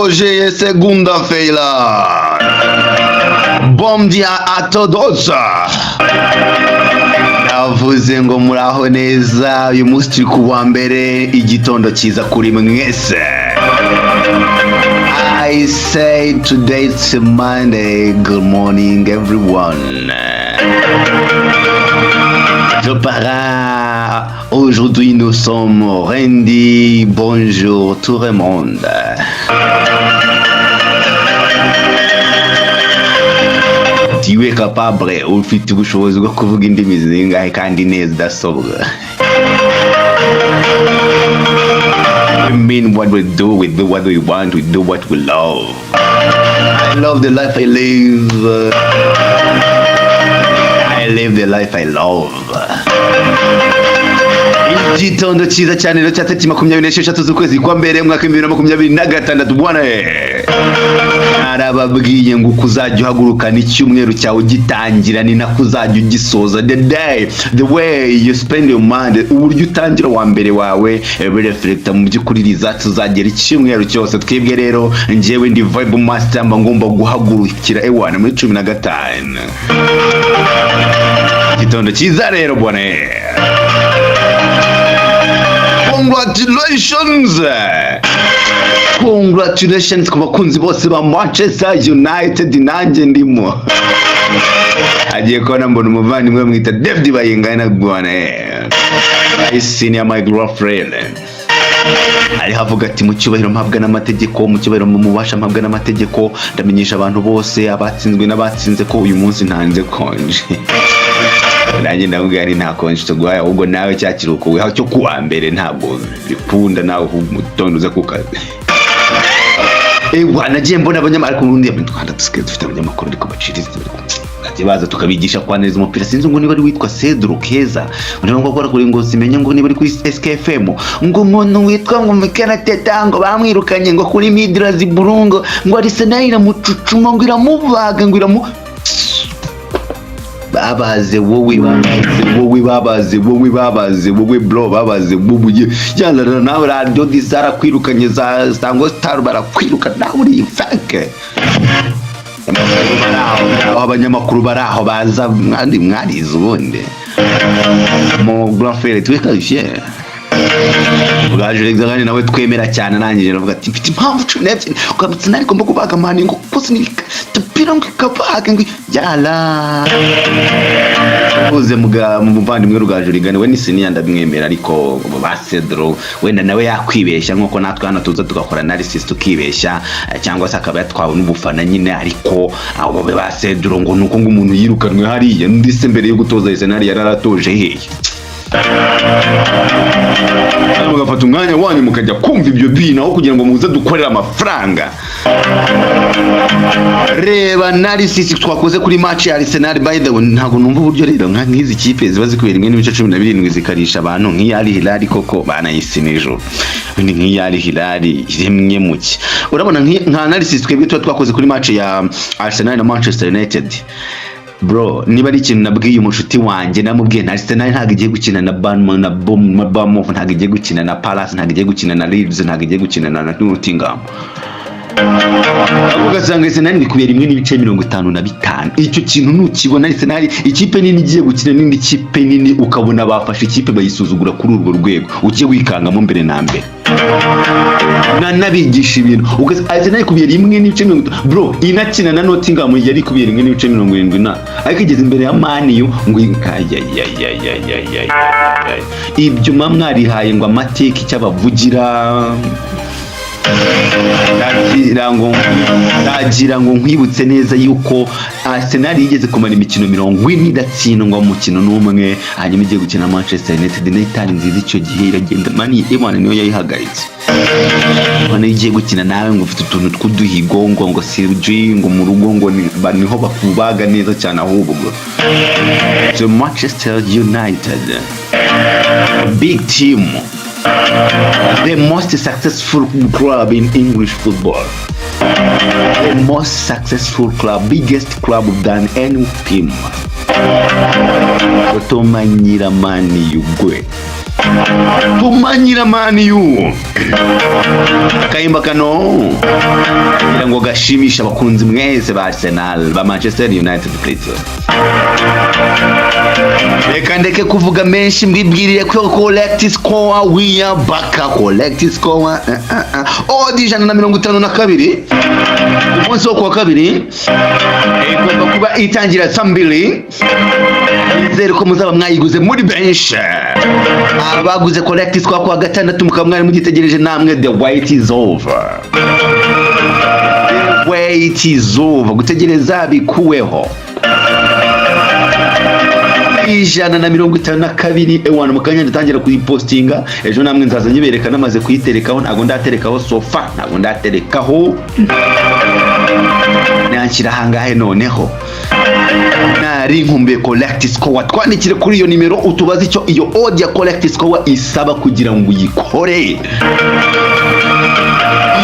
Hoje é segunda-feira. Bom dia a todos. Navuze ngo muraho neza, uyu munsi turi ku wa mbere, igitondo cyiza kuri mwese. I say today it's Monday. Good morning everyone. Je pars. Aujourd'hui nous sommes lundi. Bonjour tout le monde. Tiwe capable ufite ubushobozi bwo kuvuga indimi zingahe kandi neza dasobwa. We mean what we do what we want, we do what we love. I love the life I live. I live the life I love. Igitondo cyiza cyane rero cya tariki 26 z'ukwezi kwa mbere mwaka 2026 bwana. Narababwiye ngo kuzajya uhagurukana icyumweru cyawe gitangira ni nako uzajya ugisoza. The way you spend your mind, uburyo utangira wa mbere wawe reflecta mu by'ukuri rizatsi uzagera icyumweru cyose. Twebwe rero njyewe ndi vibe master mba ngomba guhagurukira ewana muri 15. Igitondo cyiza rero bwana. Congratulations ku bakunzi bose ba Manchester United, nanjye ndimo. Agiye kubona mbona umuvandimwe mwita David Bayingana bwana. Senior my girlfriend. Ari havuga ati mu cyubahiro mpabwa n'amategeko, mu cyubahiro mu mubasha mpabwa n'amategeko, ndamenyesha abantu bose abatsinzwe n'abatsinze ko uyu munsi ntanze konje. Nanjye ndamubwira nta konje tuguhaye, ahubwo nawe cyakiruko we cyo kuwa mbere ntabwo bikunda nawe umutondo uza kukazi. Nagiye mbona abanyamakuru mu Rwanda Rwanda dufite abanyamakuru ariko baciriza baza tukabigisha kwa neza umupira. Sinzi ngo niba ari witwa Cedro Keza, urimo gukora kuri ngo simenye ngo niba ari kuri SKFM, ngo umuntu witwa ngo Mekana Teta ngo bamwirukanye ngo kuri Midrazi Burungo ngo Arsenal iramucucuma ngo iramubaga ngo iramu babaze wowe bro babaze bubuye yandara nawe radio disara kwirukanye za Stango Star barakwiruka nawe uri fake. Abanyamakuru baraho baza mwarize ubundi mu grafere twekabishye ubwaje kandi nawe twemera cyane. Nangije navuga ati mfite impamvu 12 ukabitsina ariko mba kubaga mani ngo kusinirika tapira ngo kabaga ngo yala uze mu muvandimwe Rugaju rigane we nisini ndabimwemera, ariko ba Cedro wenda nawe yakwibeshya nkuko natwe hano tuza tugakora analysis tukibeshya cyangwa se akaba yatwawe n'ubufana nyine, ariko abo ba Cedro ngo nuko ngo umuntu yirukanwe hariya ndise mbere yo gutoza Arsenal yararatoje hehe. Mugafata umwanya wanyu mukajya kumva ibyo bina aho kugira ngo muze dukorera amafaranga. Reba analysis twakoze kuri match ya Arsenal, by the way ntago numva uburyo rero nk'izi kipe ziba zikubera imwe n'ibice 17 zikarisha abantu nk'iyari Hilal koko banayisimejo bindi nk'iyari Hilal iremye muki. Urabona nka analysis twebwe twakoze kuri match ya Arsenal na Manchester United. Bro, niba ari ikintu nabwiye umushuti wanjye namubwiye na Arsenal ntago igiye gukina na Bournemouth, ntago igiye gukina na Palace, ntago igiye gukina na Leeds, ntago igiye gukina na Nottingham. Ugasanga Arsenal ni kubera imwe n'ibice 55. Icyo kintu nukibona Arsenal ikipe nini igiye gukina n'indi kipe nini ukabona bafashe ikipe bayisuzugura kuri urwo rwego, ugiye wikangamo mbere na mbere. Nabigisha ibintu Arsenal kubera imwe n'ibice 50. Bro, inakina na Nottingham yari kubera imwe n'ibice 70 ariko igeze imbere ya Man U ngo ibyo mwarihaye ngo amateka icyabavugira. Ndagira ngo nkwibutse neza yuko Arsenal yigeze kumara imikino 40 idatsindwa mu mukino n'umwe, hanyuma igiye gukina Manchester United n'itani nziza icyo gihe iragenda mani Emmanuel niyo yayihagaritse. Bana igiye gukina nawe ngo ufite utuntu tw'uduhigo ngo Sergi ngo mu rugo ngo niho bakubaga neza cyane ahubwo. So Manchester United, big team, the most successful club in English football, the most successful club, biggest club than any team. Otomanyira mani yugwe tumanyira Man U akayimba kano kugira ngo gashimisha abakunzi mwese ba Arsenal ba Manchester United please. Reka ndeke kuvuga menshi mbibwirire ko collect score we are back. Collect score odi 152 umunsi wo kuwa kabiri igomba kuba itangira saa 2. Nizere ko muzaba mwayiguze muri bench. Abaguze collect score kwa gatandatu mukamwari mugitegereje namwe. The wait is over. The wait is over. Gutegereza bikuweho. 152 ewana mukanya ndatangira kuyipostinga ejo namwe nzaza nyibereka namaze kuyiterekaho. Ntago ndaterekaho sofa, ntago ndaterekaho nanshyira hangahe noneho nari nkumbuye collect score. Twandikire kuri iyo nimero utubaze icyo iyo audio collect score isaba kugira ngo uyikore.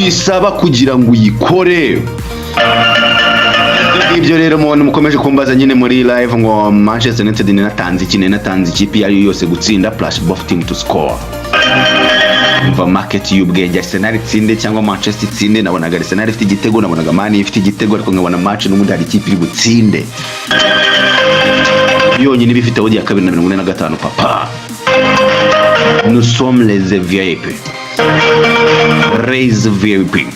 Isaba kugira ngo uyikore. Ibyo rero mubona mukomeje kumbaza nyine muri live ngo Manchester United natanze ikipe yari yose gutsinda plus both team to score. Umva market y'ubwenge Arsenal itsinde cyangwa Manchester itsinde. Nabonaga Arsenal ifite igitego, nabonaga Man ifite igitego, ariko nkabona match n'ubundi hari ikipe iri gutsinde. Yonyine bifite audio ya 245 papa. Nous sommes les VIP. Raise VIP.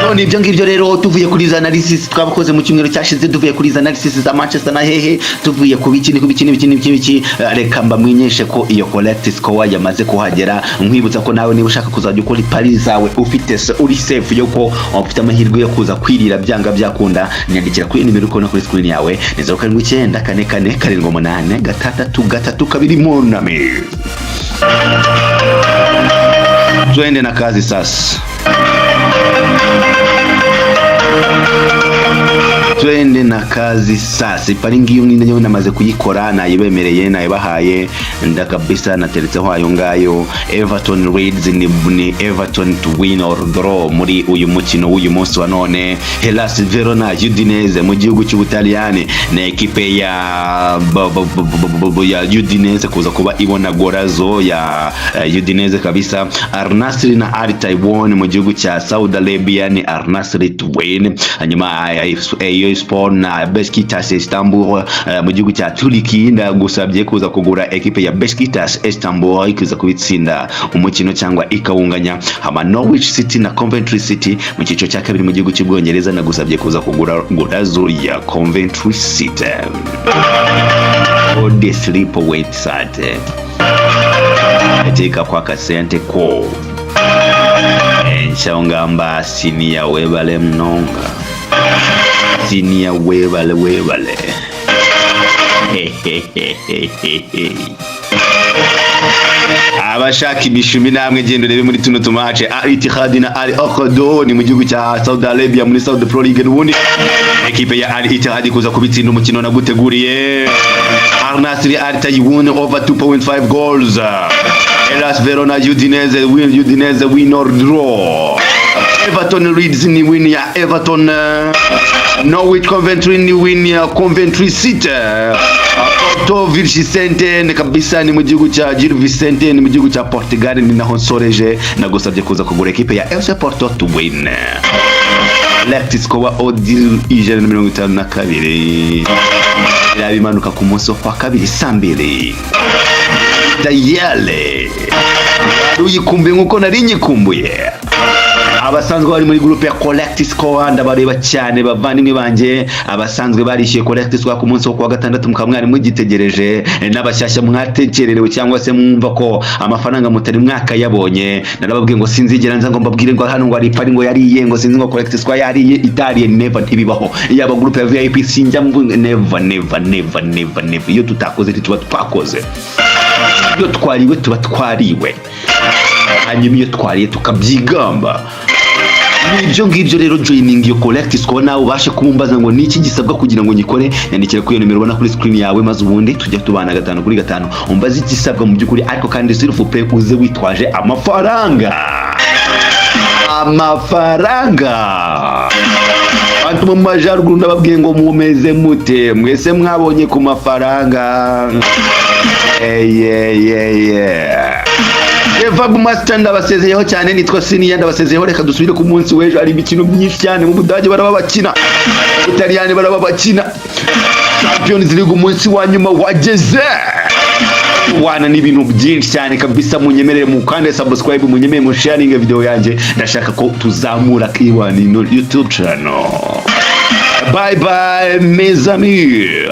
None ibyo ngibyo rero tuvuye kuri za analysis twabakoze mu cyumweru cyashize, tuvuye kuri za analysis za Manchester na hehe, tuvuye ku biki reka mbamenyeshe ko iyo collect score yamaze kuhagera. Nkwibutsa ko nawe niba ushaka kuzajya ukora Paris zawe ufite uri safe yuko ufite amahirwe yo kuza kwirira byanga byakunda, nyandikira kuri nimero uko na kuri screen yawe 0794483332 monami. Twende na kazi sasa. Twende na kazi sasa. Iparingi iyo ngiyo namaze kuyikora, nayibemereye, nayibahaye ndakabisa, nateretseho ayo ngayo. Everton Leeds ni Everton to win or draw muri uyu mukino w'uyu munsi wa none. Hellas Verona Udinese mu gihugu cy'Ubutaliyani na ekipe ya Udinese kuza kuba ibona gorazo ya Udinese kabisa. Al Nassr na Al Taiwan mu gihugu cya Saudi Arabia ni Al Nassr to win. Hanyuma Sport na Beşiktaş Istanbul mu gihugu cya Turkiya ndagusabye kuza kugura ekipe ya Beşiktaş Istanbul ikiza kubitsinda umukino cyangwa ikawunganya. Hama Norwich City na Coventry City mu cyiciro cya kabiri mu gihugu cy'Ubwongereza ndagusabye kuza kugura gorazo ya Coventry City. All the sleep website eteka kwa kasente ko enshangamba sinia webale mnonga sinia webale abashaka imishumi namwe gendo rebe muri tuno tumace Al Ittihad na Al Ahly ni mu gihugu cya Saudi Arabia muri Saudi Pro League n'ubundi ekipe ya Al Ittihad kuza kubitsinda umukino naguteguriye. Al Nassr Al Taiwan over 2.5 goals. Hellas Verona Udinese win or draw. Everton Leeds ni win ya Everton. Norwich Coventry ni win ya Coventry City. Porto Vicente kabisa ni mu gihugu cya Gil Vicente ni mu gihugu cya Portugal ni naho nsoreje nagusabye kuza kugura ekipe ya FC Porto to win. Left score odil 152 yabimanuka ku munsi wa kabiri saa 2 Dayale uyikumbuye nkuko nari nyikumbuye. Abasanzwe bari muri groupe ya collect score ndabareba cyane bavandimwe banje. Abasanzwe barishiye collect score ku munsi wo kuwa gatandatu mukamwari mugitegereje, n'abashyashya mwatekererewe cyangwa se mwumva ko amafaranga mutari mwaka yabonye. Narababwiye ngo sinzigera nza ngo mbabwire ngo hano ngo ari pari ngo yariye ngo sinzi ngo collect score yariye itariye, never ntibibaho. Yaba groupe ya VIP sinjya never. Iyo tutakoze tuba twakoze, iyo twariwe tuba twariwe, hanyuma iyo twariye tukabyigamba. Nibyo ngibyo rero joining yo collect score nawe ubashe kumumbaza ngo niki gisabwa kugira ngo nyikore. Yandikira kuri iyo nimero ubona kuri screen yawe, maze ubundi tujya tubana 5 kuri 5 umbaze igisabwa mu byukuri, ariko kandi s'il play uze witwaje amafaranga. Abantu mu majaruguru ndababwiye ngo mumeze mute mwese mwabonye ku mafaranga. Eva Master ndabasezeyeho cyane, nitwa Siniya ndabasezeyeho. Reka dusubire ku munsi w'ejo, ari imikino myinshi cyane. Mu Budage baraba bakina, mu Butaliyani baraba bakina, Champions League umunsi wa nyuma wageze. Wana n'ibintu byinshi cyane kabisa. Munyemerere mukande subscribe, munyemerere mu sharing video yanjye. Ndashaka ko tuzamura Kiwani no YouTube channel. Bye bye mes amis.